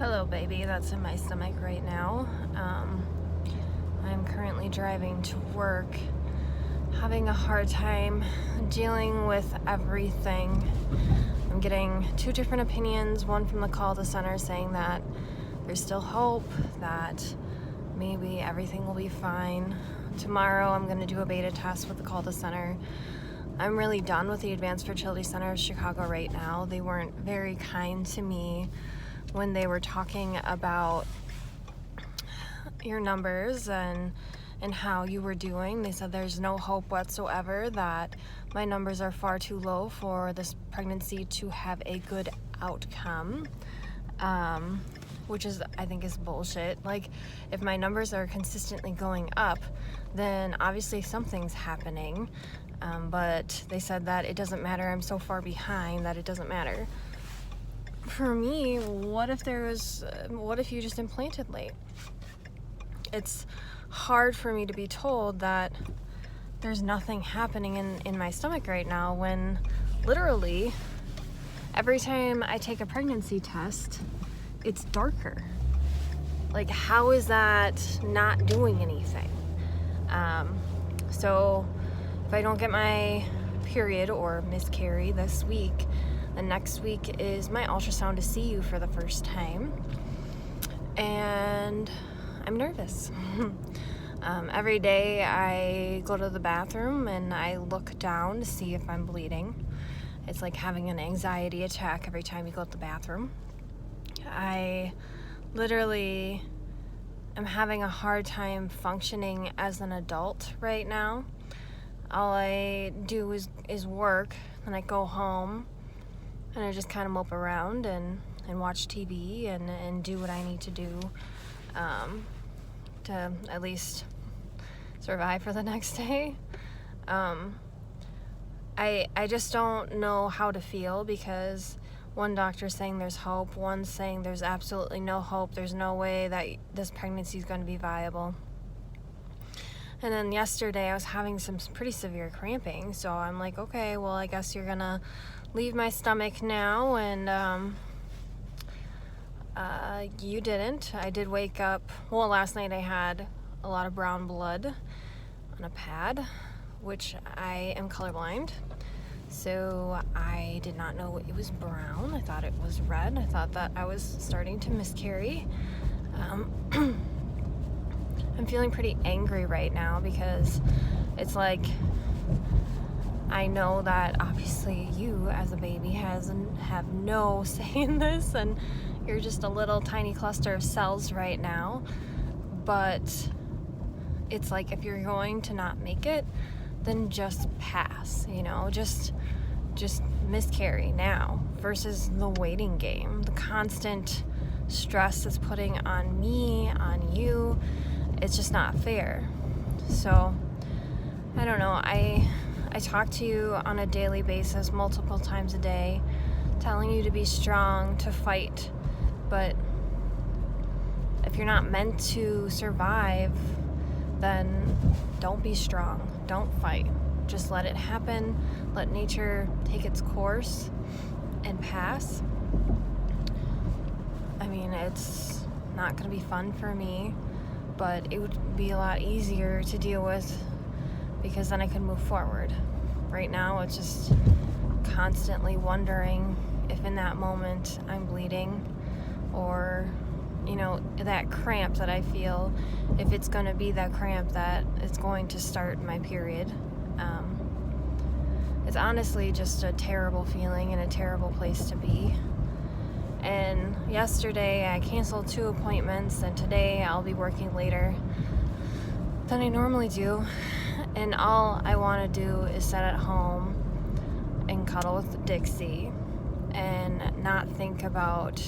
Hello, baby. That's in my stomach right now. I'm currently driving to work, having a hard time dealing with everything. I'm getting two different opinions, one from the call to center saying that there's still hope, that maybe everything will be fine. Tomorrow I'm going to do a beta test with the call to center. I'm really done with the Advanced Fertility Center of Chicago right now. They weren't very kind to me when they were talking about your numbers and how you were doing. They said there's no hope whatsoever, that my numbers are far too low for this pregnancy to have a good outcome, which is, I think, is bullshit. Like, if my numbers are consistently going up, then obviously something's happening, but they said that it doesn't matter. I'm so far behind that it doesn't matter. For me, what if you just implanted late? It's hard for me to be told that there's nothing happening in my stomach right now when literally every time I take a pregnancy test, it's darker. Like, how is that not doing anything? So if I don't get my period or miscarry this week, the next week is my ultrasound to see you for the first time, and I'm nervous. Every day I go to the bathroom and I look down to see if I'm bleeding. It's like having an anxiety attack every time you go to the bathroom. I literally am having a hard time functioning as an adult right now. All I do is work, and I go home and I just kind of mope around and watch TV and do what I need to do to at least survive for the next day. I just don't know how to feel, because one doctor's saying there's hope, one's saying there's absolutely no hope, there's no way that this pregnancy is going to be viable. And then yesterday I was having some pretty severe cramping, so I'm like, okay, well, I guess you're gonna leave my stomach now, and you didn't. I did wake up, well, last night I had a lot of brown blood on a pad, which I am colorblind, so I did not know it was brown. I thought it was red. I thought that I was starting to miscarry. I'm feeling pretty angry right now, because it's like, I know that obviously you as a baby have no say in this, and you're just a little tiny cluster of cells right now, but it's like, if you're going to not make it, then just pass, just miscarry now, versus the waiting game, the constant stress it's putting on me, on you. It's just not fair. So I don't know, I talk to you on a daily basis, multiple times a day, telling you to be strong, to fight, but if you're not meant to survive, then don't be strong, don't fight. Just let it happen, let nature take its course and pass. I mean, it's not gonna be fun for me, but it would be a lot easier to deal with, because then I could move forward. Right now, it's just constantly wondering if in that moment I'm bleeding, or, that cramp that I feel, if it's going to be that cramp that is going to start my period. It's honestly just a terrible feeling and a terrible place to be. And yesterday I canceled 2 appointments, and today I'll be working later than I normally do, and all I want to do is sit at home and cuddle with Dixie and not think about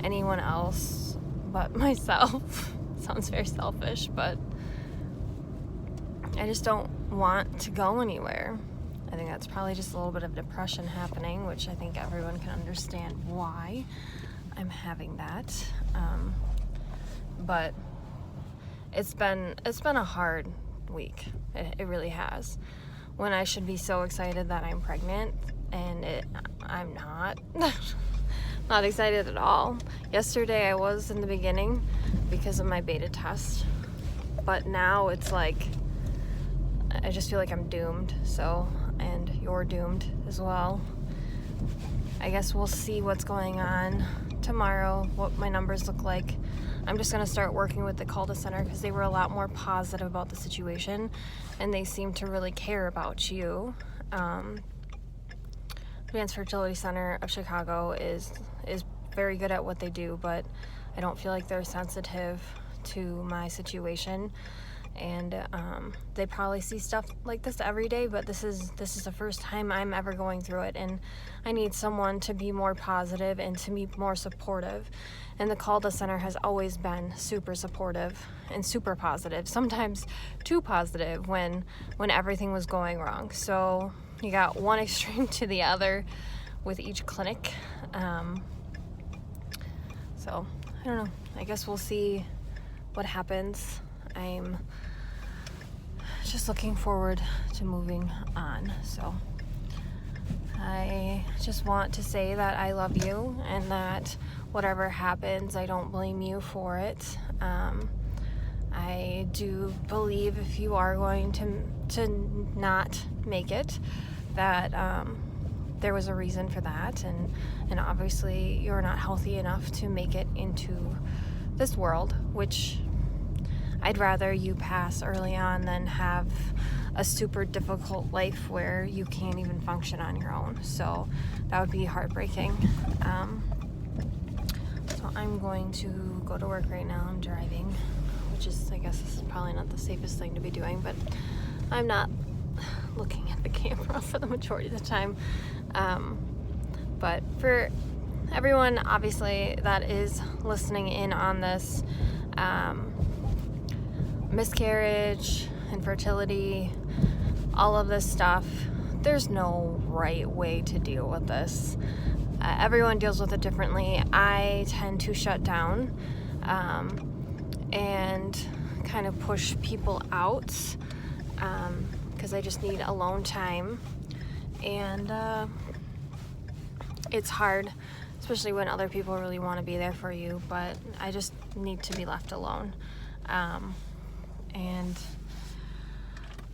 anyone else but myself. Sounds very selfish, but I just don't want to go anywhere. I think that's probably just a little bit of depression happening, which I think everyone can understand why I'm having that. But it's been a hard week. It really has. When I should be so excited that I'm pregnant, and I'm not. Not excited at all. Yesterday I was in the beginning because of my beta test, but now it's like I just feel like I'm doomed. So, and you're doomed as well. I guess we'll see what's going on tomorrow, what my numbers look like. I'm just going to start working with the Calda Center because they were a lot more positive about the situation and they seem to really care about you. Advanced Fertility Center of Chicago is very good at what they do, but I don't feel like they're sensitive to my situation. And they probably see stuff like this every day, but this is the first time I'm ever going through it, and I need someone to be more positive and to be more supportive. And the Calda Center has always been super supportive and super positive, sometimes too positive when everything was going wrong. So you got one extreme to the other with each clinic. So I don't know, I guess we'll see what happens. I'm just looking forward to moving on. So I just want to say that I love you and that whatever happens, I don't blame you for it. I do believe if you are going to not make it, that there was a reason for that, and obviously you're not healthy enough to make it into this world, which I'd rather you pass early on than have a super difficult life where you can't even function on your own. So that would be heartbreaking. So I'm going to go to work right now. I'm driving, which is, I guess, is probably not the safest thing to be doing, but I'm not looking at the camera for the majority of the time. But for everyone, obviously, that is listening in on this, miscarriage, infertility, all of this stuff, there's no right way to deal with this. Everyone deals with it differently. I tend to shut down and kind of push people out because I just need alone time. And it's hard, especially when other people really want to be there for you, but I just need to be left alone. And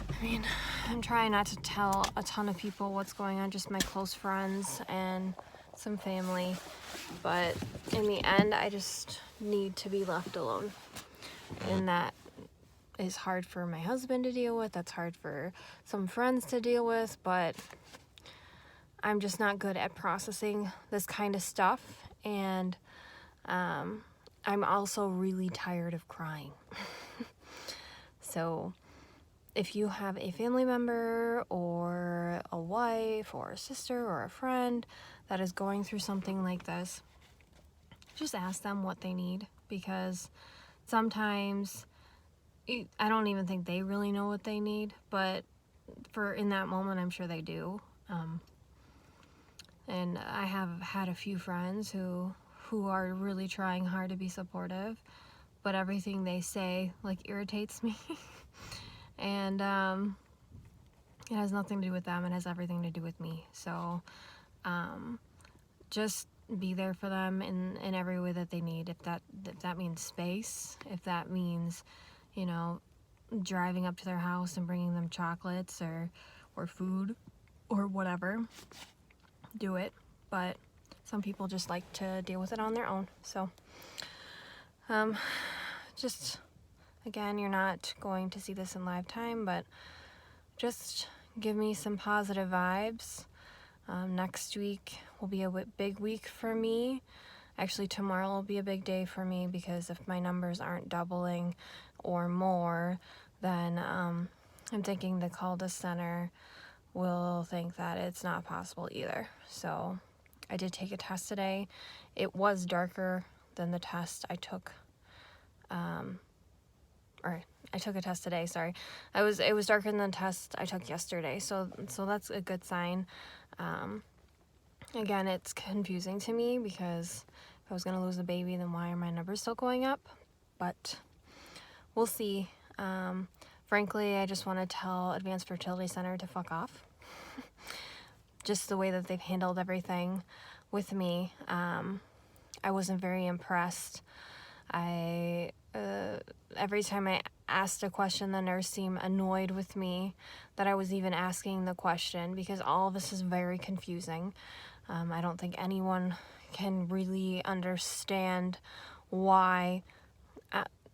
I mean, I'm trying not to tell a ton of people what's going on, just my close friends and some family, but in the end, I just need to be left alone. And that is hard for my husband to deal with, that's hard for some friends to deal with, but I'm just not good at processing this kind of stuff, and I'm also really tired of crying. So if you have a family member or a wife or a sister or a friend that is going through something like this, just ask them what they need, because sometimes I don't even think they really know what they need, but in that moment, I'm sure they do. And I have had a few friends who are really trying hard to be supportive, but everything they say like irritates me. And it has nothing to do with them, it has everything to do with me. So just be there for them in every way that they need. If that means space, if that means, you know, driving up to their house and bringing them chocolates or food or whatever, do it. But some people just like to deal with it on their own. So just, again, you're not going to see this in live time, but just give me some positive vibes. Next week will be a big week for me. Actually, tomorrow will be a big day for me, because if my numbers aren't doubling or more, then I'm thinking the Calda Center will think that it's not possible either. So I did take a test today. It was darker than the test I took. I took a test today, sorry. It was darker than the test I took yesterday, so that's a good sign. Again, it's confusing to me, because if I was gonna lose a baby, then why are my numbers still going up? But we'll see. Frankly, I just want to tell Advanced Fertility Center to fuck off. Just the way that they've handled everything with me. I wasn't very impressed. Every time I asked a question, the nurse seemed annoyed with me that I was even asking the question, because all of this is very confusing. I don't think anyone can really understand why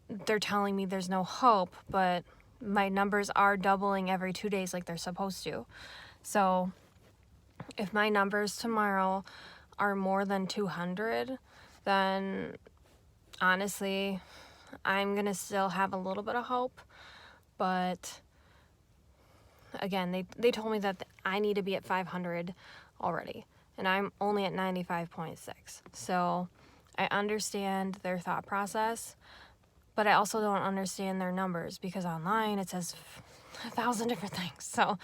they're telling me there's no hope, but my numbers are doubling every 2 days like they're supposed to. So if my numbers tomorrow are more than 200, then honestly, I'm gonna still have a little bit of hope. But again, they told me that I need to be at 500 already, and I'm only at 95.6. So I understand their thought process, but I also don't understand their numbers, because online it says 1,000 different things. So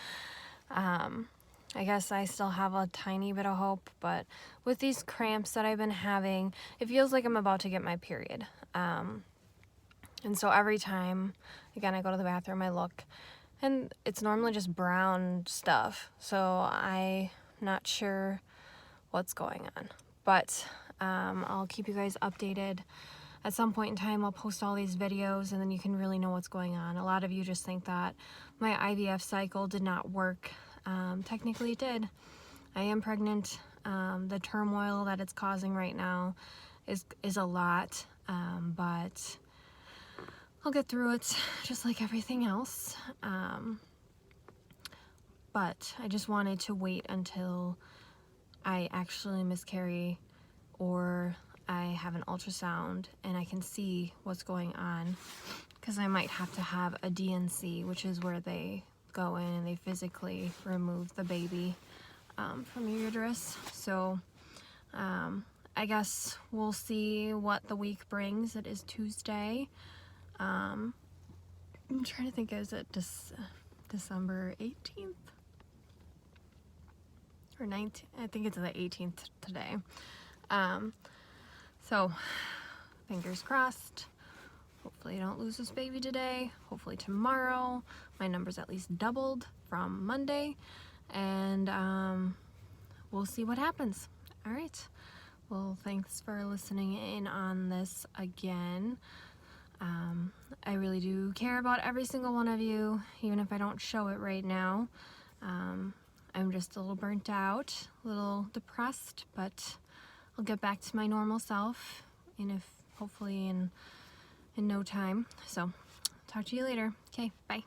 I guess I still have a tiny bit of hope, but with these cramps that I've been having, it feels like I'm about to get my period. And so every time, again, I go to the bathroom, I look, and it's normally just brown stuff. So I'm not sure what's going on, but I'll keep you guys updated. At some point in time, I'll post all these videos, and then you can really know what's going on. A lot of you just think that my IVF cycle did not work. Technically it did. I am pregnant. The turmoil that it's causing right now is a lot, but I'll get through it just like everything else. But I just wanted to wait until I actually miscarry, or I have an ultrasound and I can see what's going on, because I might have to have a DNC, which is where they go in and they physically remove the baby from your uterus. So I guess we'll see what the week brings. It is Tuesday. I'm trying to think, is it December 18th or 19th? I think it's the 18th today. So fingers crossed. Hopefully I don't lose this baby today. Hopefully tomorrow my numbers at least doubled from Monday, and we'll see what happens. All right. Well, thanks for listening in on this again. I really do care about every single one of you, even if I don't show it right now. I'm just a little burnt out, a little depressed, but I'll get back to my normal self hopefully in no time. So talk to you later. Okay, bye.